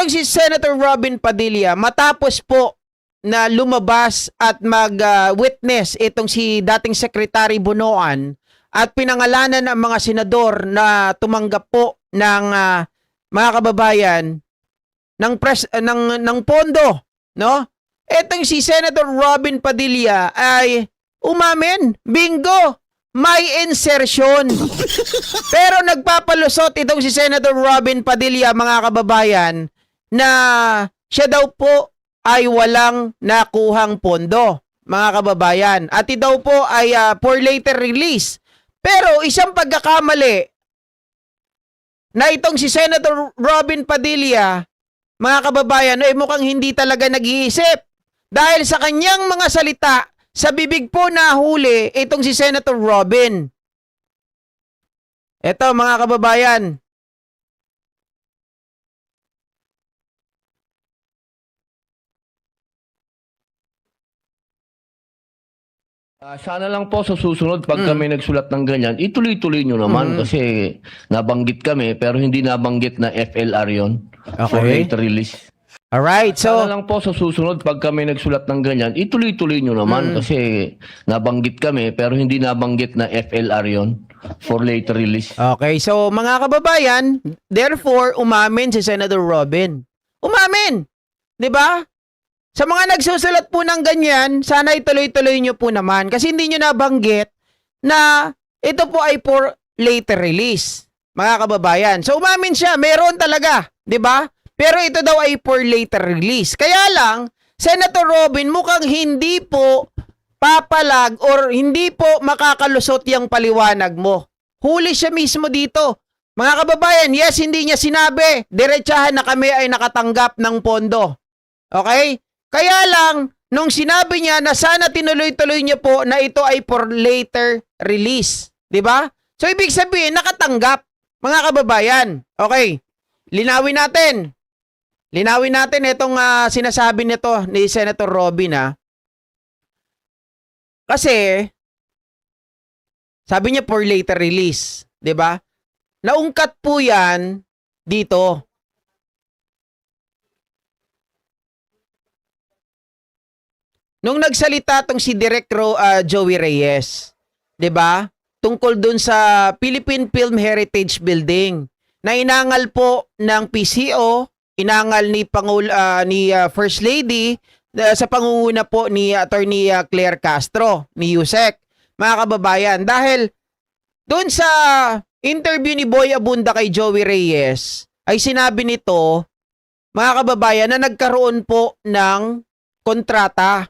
Itong si Senator Robin Padilla, matapos po na lumabas at mag-witness itong si dating Secretary Bunoan at pinangalanan ang mga senador na tumanggap po ng mga kababayan ng pondo, no? Itong si Senator Robin Padilla ay umamin, bingo, may insertion. Pero nagpapalusot itong si Senator Robin Padilla, mga kababayan, na siya daw po ay walang nakuhang pondo, mga kababayan. At ito daw po ay for later release. Pero isang pagkakamali na itong si Senator Robin Padilla, mga kababayan, ay mukhang hindi talaga nag-iisip. Dahil sa kanyang mga salita, sa bibig po nahuli itong si Senator Robin. Ito, mga kababayan. Sana lang po sa susunod pag kami nagsulat ng ganyan, ituloy-tuloy nyo naman kasi nabanggit kami pero hindi nabanggit na FLR yon for Okay. later release. Alright, Sana so lang po sa susunod pag kami nagsulat ng ganyan, ituloy-tuloy nyo naman kasi nabanggit kami pero hindi nabanggit na FLR yon for later release. okay, so mga kababayan, therefore umamin si Senator Robin. Umamin. 'Di ba? Sa mga nagsusulat po ng ganyan, sana ituloy-tuloy nyo po naman kasi hindi nyo nabanggit na ito po ay for later release, mga kababayan. So umamin siya, meron talaga, 'di ba? Pero ito daw ay for later release. Kaya lang, Senator Robin, mukhang hindi po papalag or hindi po makakalusot yung paliwanag mo. Huli siya mismo dito. Mga kababayan, yes, hindi niya sinabi. Diretsahan na kami ay nakatanggap ng pondo. Okay? Kaya lang, nung sinabi niya na sana tinuloy-tuloy niyo po na ito ay for later release. 'Di ba? So, ibig sabihin, nakatanggap. Mga kababayan. Okay. Linawin natin. Linawin natin itong sinasabi nito ni Senator Robin, ha. Kasi, sabi niya for later release. 'Di ba? Naungkat po yan dito. Nung nagsalita tong si Director Joey Reyes, 'di ba? Tungkol dun sa Philippine Film Heritage Building na inangal po ng PCO, inangal ni First Lady sa pangunguna po ni Attorney Claire Castro ni Yusek. Mga kababayan, dahil dun sa interview ni Boy Abunda kay Joey Reyes, ay sinabi nito, mga kababayan, na nagkaroon po ng kontrata.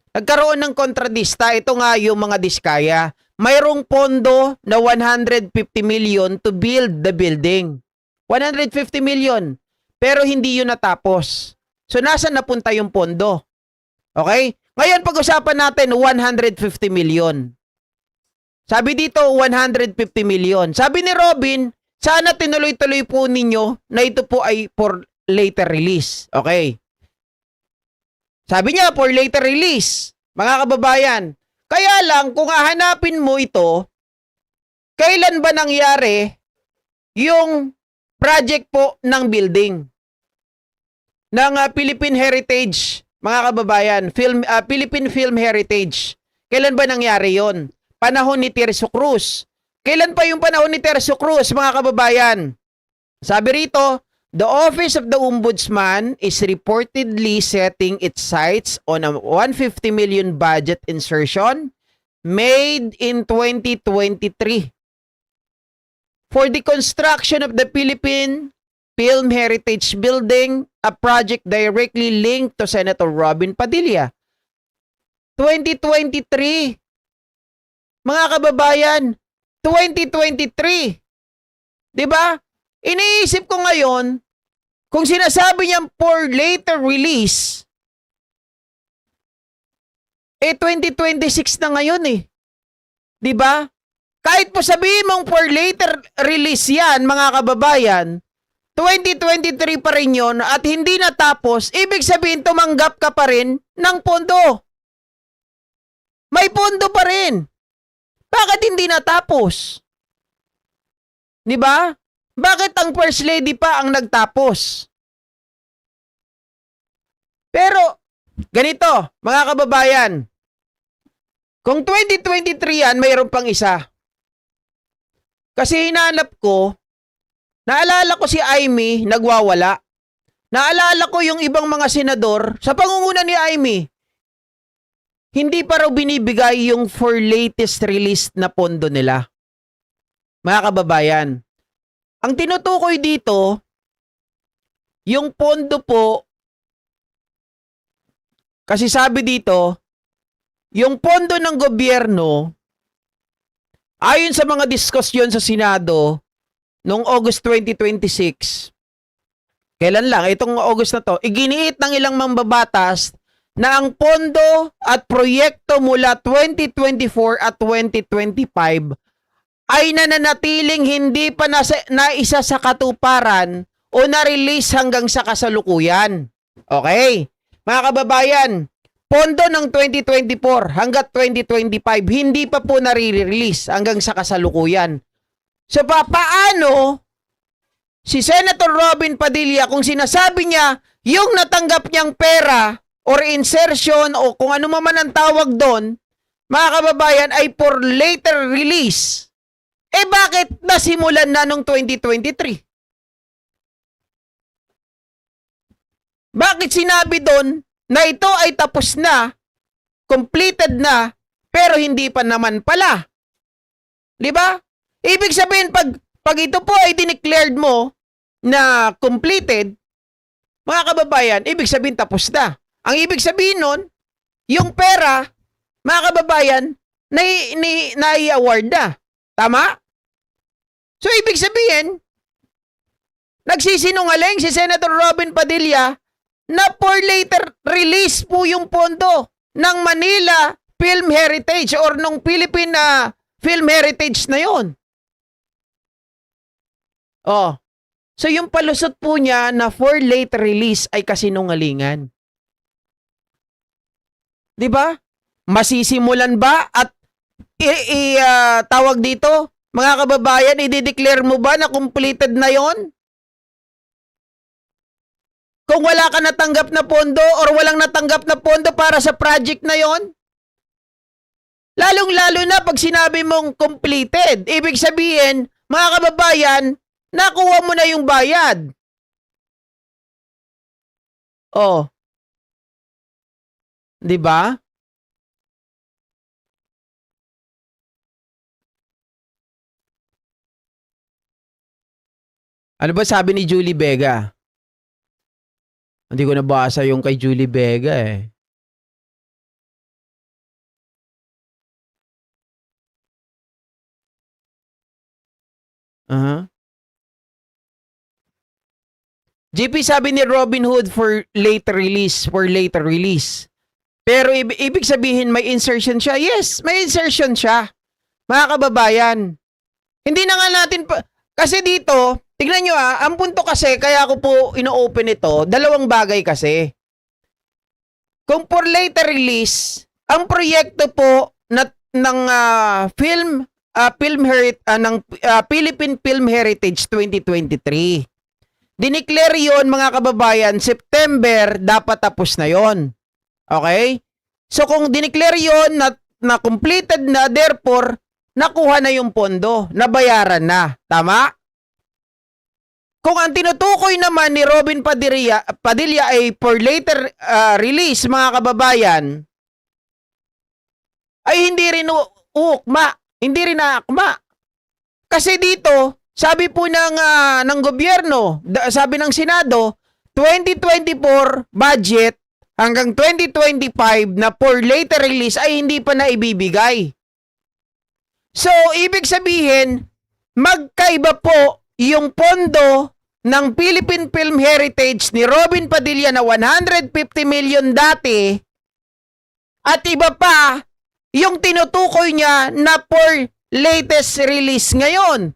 Nagkaroon ng kontradista, ito nga yung mga diskaya. Mayroong pondo na 150 million to build the building. 150 million. Pero hindi yun natapos. So, nasaan napunta yung pondo? Okay? Ngayon, pag-usapan natin, 150 million. Sabi dito, 150 million. Sabi ni Robin, sana tinuloy-tuloy po ninyo na ito po ay for later release. Okay? Sabi niya, for later release, mga kababayan. Kaya lang, kung hahanapin mo ito, kailan ba nangyari yung project po ng building ng Philippine Heritage, mga kababayan, Philippine Film Heritage. Kailan ba nangyari yon? Panahon ni Tirso Cruz. Kailan pa yung panahon ni Tirso Cruz, mga kababayan? Sabi rito, the Office of the Ombudsman is reportedly setting its sights on a 150 million budget insertion made in 2023 for the construction of the Philippine Film Heritage Building, a project directly linked to Senator Robin Padilla. 2023. Mga kababayan, 2023. 'Di ba? Iniisip ko ngayon, kung sinasabi niyang for later release, 2026 na ngayon eh. 'Di ba? Kahit po sabihin mong for later release yan, mga kababayan, 2023 pa rin yun at hindi natapos, ibig sabihin tumanggap ka pa rin ng pondo. May pondo pa rin. Bakit hindi natapos? 'Di ba? Bakit ang First Lady pa ang nagtapos? Ganito, mga kababayan. Kung 2023 yan, mayroon pang isa. Kasi hinanap ko, naalala ko si Amy, nagwawala. Naalala ko yung ibang mga senador, sa pangunguna ni Amy, hindi pa raw binibigay yung for latest release na pondo nila. Mga kababayan, ang tinutukoy dito, yung pondo po, kasi sabi dito, yung pondo ng gobyerno, ayon sa mga diskusyon sa Senado, noong August 2026, kailan lang, itong August na to, iginiit ng ilang mambabatas na ang pondo at proyekto mula 2024 at 2025 ay nananatiling hindi pa naisa sa katuparan o na-release hanggang sa kasalukuyan. Okay? Mga kababayan, pondo ng 2024 hanggat 2025 hindi pa po nare-release hanggang sa kasalukuyan. So paano si Senator Robin Padilla kung sinasabi niya yung natanggap niyang pera or insertion o kung ano man ang tawag doon, mga kababayan, ay for later release? Eh bakit nasimulan na nung 2023? Bakit sinabi doon na ito ay tapos na, completed na, pero hindi pa naman pala? Di ba? Ibig sabihin, pag ito po ay dineclared mo na completed, mga kababayan, ibig sabihin tapos na. Ang ibig sabihin nun, yung pera, mga kababayan, nai-award na. Tama? So, ibig sabihin, nagsisinungaling si Senator Robin Padilla na for later release po yung pondo ng Manila Film Heritage or nung Philippine Film Heritage na yon. Oh. So yung palusot po niya na for later release ay kasinungalingan. 'Di ba? Masisimulan ba at tawag dito, mga kababayan, i-declare mo ba na completed na yon? Kung wala ka natanggap na pondo or walang natanggap na pondo para sa project na yon? Lalong-lalo na pag sinabi mong completed. Ibig sabihin, mga kababayan, nakuha mo na yung bayad. Oh. 'Di ba? Ano ba sabi ni Julie Vega? Hindi ko nabasa yung kay Julie Vega eh. JP, sabi ni Robin Hood for later release. Pero ibig sabihin may insertion siya. Yes, may insertion siya. Mga kababayan, hindi na nga natin kasi dito, tignan nyo ang punto kasi, kaya ako po ino-open ito, dalawang bagay kasi. Kung for later release, ang proyekto po ng Philippine Film Heritage 2023. Dineclare yon, mga kababayan, September, dapat tapos na yon. Okay? So kung dineclare yon na completed na, therefore, nakuha na yung pondo, nabayaran na. Tama? Kung ang tinutukoy naman ni Robin Padilla ay for later release, mga kababayan, ay hindi rin uukma. Hindi rin naakma. Kasi dito, sabi po ng gobyerno, sabi ng Senado, 2024 budget hanggang 2025 na for later release ay hindi pa naibibigay. So, ibig sabihin, magkaiba po yung pondo ng Philippine Film Heritage ni Robin Padilla na 150 million dati at iba pa yung tinutukoy niya na for latest release ngayon.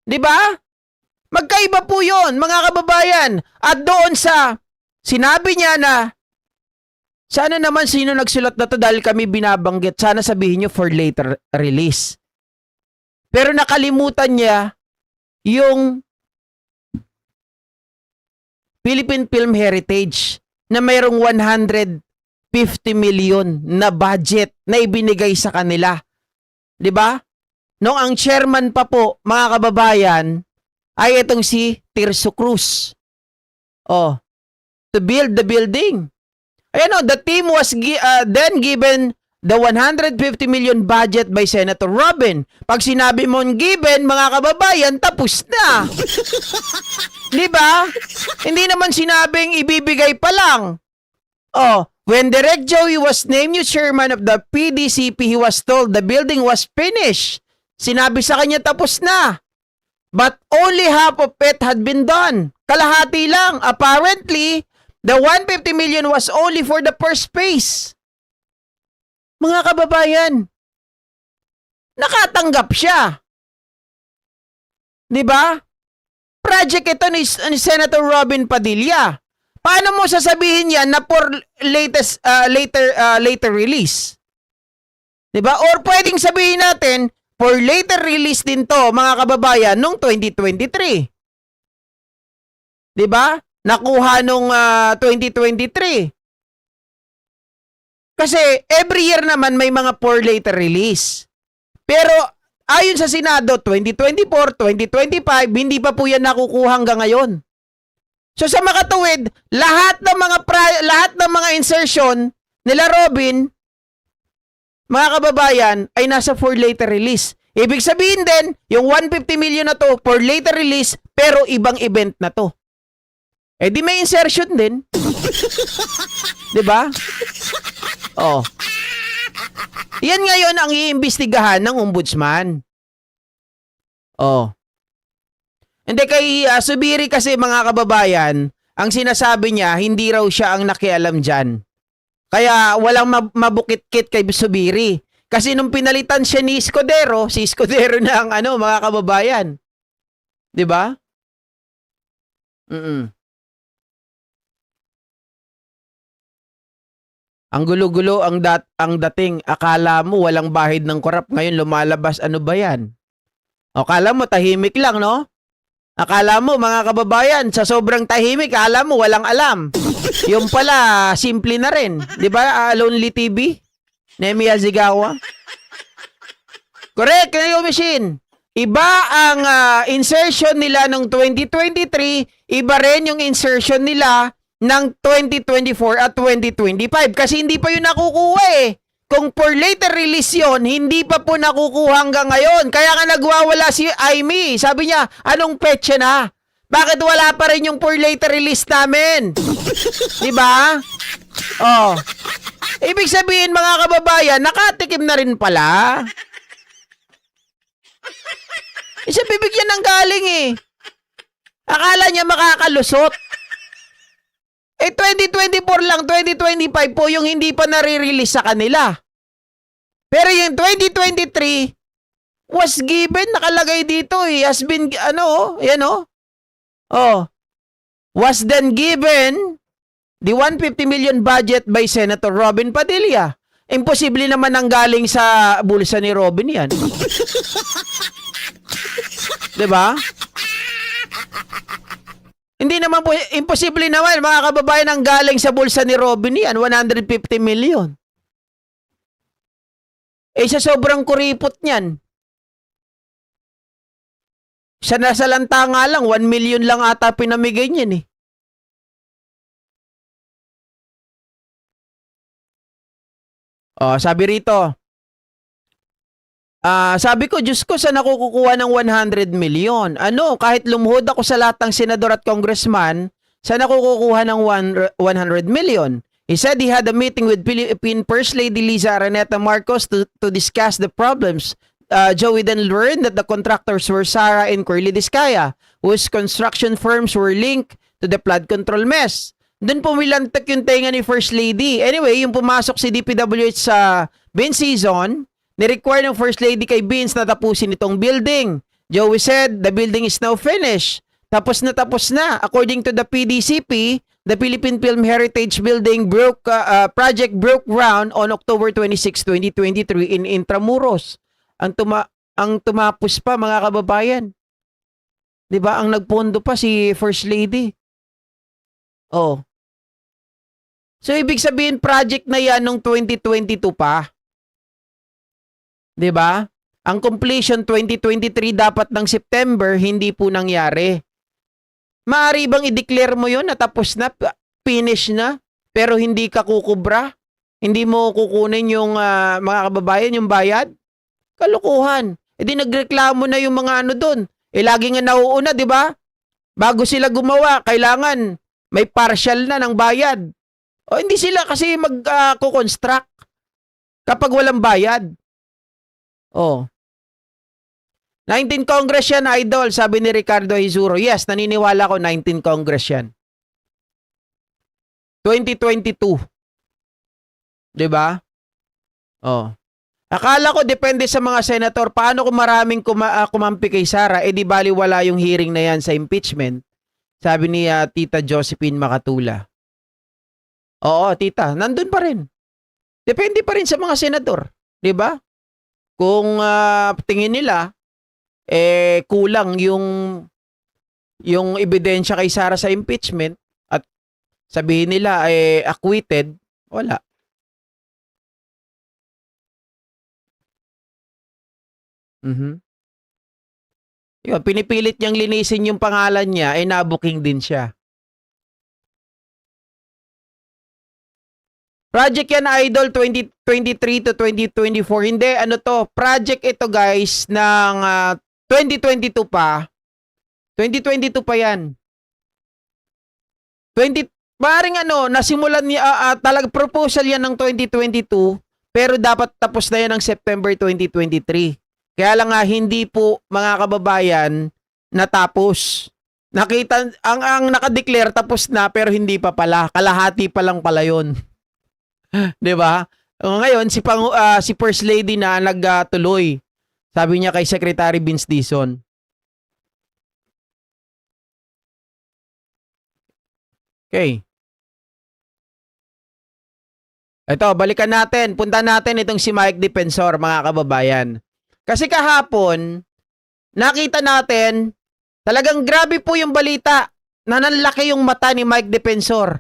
'Di ba? Magkaiba po 'yon, mga kababayan. At doon sa sinabi niya na sana naman sino nagsulat na to dahil kami binabanggit, sana sabihin niyo for later release. Pero nakalimutan niya yung Philippine Film Heritage na mayroong 150 million na budget na ibinigay sa kanila. 'Di ba? Nung ang chairman pa po, mga kababayan, ay itong si Tirso Cruz. Oh, to build the building. Ayan o, the team was then given the 150 million budget by Senator Robin. Pag sinabi mong given, mga kababayan, tapos na. Di ba? Hindi naman sinabing ibibigay pa lang. Oh, when Direk Joey was named new chairman of the PDCP, he was told the building was finished. Sinabi sa kanya tapos na. But only half of it had been done. Kalahati lang. Apparently, the 150 million was only for the first phase. Mga kababayan, nakatanggap siya. 'Di ba? Project ito ni Senator Robin Padilla. Paano mo sasabihin yan na for later release? 'Di ba? Or pwedeng sabihin natin for later release din to, mga kababayan, nung 2023. 'Di ba? Nakuha nung 2023. Kasi every year naman may mga for later release. Pero ayon sa Senado, 2024, 2025, hindi pa po yan nakukuha hanggang ngayon. So sa makatuwid, lahat ng mga insertion nila Robin, mga kababayan, ay nasa for later release. Ibig sabihin din, yung 150 million na to for later release, pero ibang event na to. Eh di may insertion din. 'Di ba? Oh. Yan ngayon ang iimbestigahan ng ombudsman. Oh. Hindi kay Subiri kasi, mga kababayan, ang sinasabi niya, hindi raw siya ang nakialam dyan. Kaya walang mabukit-kit kay Subiri. Kasi nung pinalitan siya ni Escudero, si Escudero na ang mga kababayan. 'Di ba? Ang gulo-gulo ang dating. Akala mo walang bahid ng korap, ngayon lumalabas, ano ba yan? O akala mo tahimik lang, no? Akala mo, mga kababayan, sa sobrang tahimik, akala mo walang alam. Yung pala, simple na rin. Di ba, Lonely TV? Nemi Azigawa? Correct, na machine. Iba ang insertion nila ng 2023, iba rin yung insertion nila ng 2024 at 2025 kasi hindi pa yun nakukuha eh. Kung for later release yun, hindi pa po nakukuha hanggang ngayon. Kaya nga nagwawala si Aimee. Sabi niya, anong petsa na? Bakit wala pa rin yung for later release namin? Diba? Oh. Ibig sabihin, mga kababayan, nakatikim na rin pala. Isa bibigyan ng galing eh. Akala niya makakalusot. Eh 2024 lang, 2025 po yung hindi pa nare-release sa kanila. Pero yung 2023 was given, nakalagay dito eh, has been, yan was then given the 150 million budget by Senator Robin Padilla. Imposible naman ang galing sa bulsa ni Robin yan. 'Di ba? Hindi naman po, imposible naman, mga kababayan, ang galing sa bulsa ni Robin yan, 150 million. Eh, sa sobrang kuripot niyan. Sa nasa lanta nga lang, 1 million lang ata pinamigay niyan eh. Oh, sabi rito, sabi ko, Diyos ko, saan ako kukuha ng 100 million? Kahit lumuhod ako sa lahat ng senador at congressman, saan ako kukuha ng 100 million? He said he had a meeting with Philippine First Lady Liza Araneta Marcos to discuss the problems. Joey then learned that the contractors were Sara and Curly Discaya, whose construction firms were linked to the flood control mess. Doon pumilantak yung tenga ni First Lady. Anyway, yung pumasok si DPWH sa bin season, ni-require ng First Lady kay Vince na tapusin itong building. Joey said, the building is now finished. Tapos na. According to the PDCP, the Philippine Film Heritage Building project broke ground on October 26, 2023 in Intramuros. Ang tumapos pa, mga kababayan. 'Di ba? Ang nagpondo pa si First Lady. Oh. So, ibig sabihin, project na yan nung 2022 pa. 'Di ba? Ang completion 2023 dapat ng September, hindi po nangyari. Maaari bang i-declare mo yun na tapos na, finish na, pero hindi ka kukubra? Hindi mo kukunin yung mga kababayan, yung bayad? Kalukuhan. E di nagreklamo na yung mga ano doon. Eh lagi nga nauuna, di ba? Bago sila gumawa, kailangan may partial na ng bayad. O hindi sila kasi mag-construct kapag walang bayad. Oh. 19 Congress yan, idol, sabi ni Ricardo Izuro. Yes, naniniwala ko 19 Congress yan. 2022. 'Di ba? Oh. Akala ko depende sa mga senator. Paano kung maraming kumampi kay Sara, eh di baliwala yung hearing na yan sa impeachment? Sabi ni Tita Josephine Makatula. Oo, tita, nandun pa rin. Depende pa rin sa mga senador, 'di ba? Kung tingin nila kulang yung ebidensya kay Sara sa impeachment at sabihin nila acquitted, wala. Yun, pinipilit niyang linisin yung pangalan niya, nabuking din siya. Project yan, idol, 2023 to 2024. Hindi, ano to, project ito guys, ng 2022 pa. 2022 pa yan. Maring nasimulan niya, talag proposal yan ng 2022, pero dapat tapos na yan ng September 2023. Kaya lang nga, hindi po, mga kababayan, natapos. Nakita, ang nakadeclare tapos na, pero hindi pa pala. Kalahati pa lang pala yun. 'Di ba? Ngayon si First Lady na nagtuloy. Sabi niya kay Secretary Vince Dizon. Okay. Ito, balikan natin. Punta natin itong si Mike Defensor, mga kababayan. Kasi kahapon, nakita natin, talagang grabe po yung balita na nanlaki yung mata ni Mike Defensor.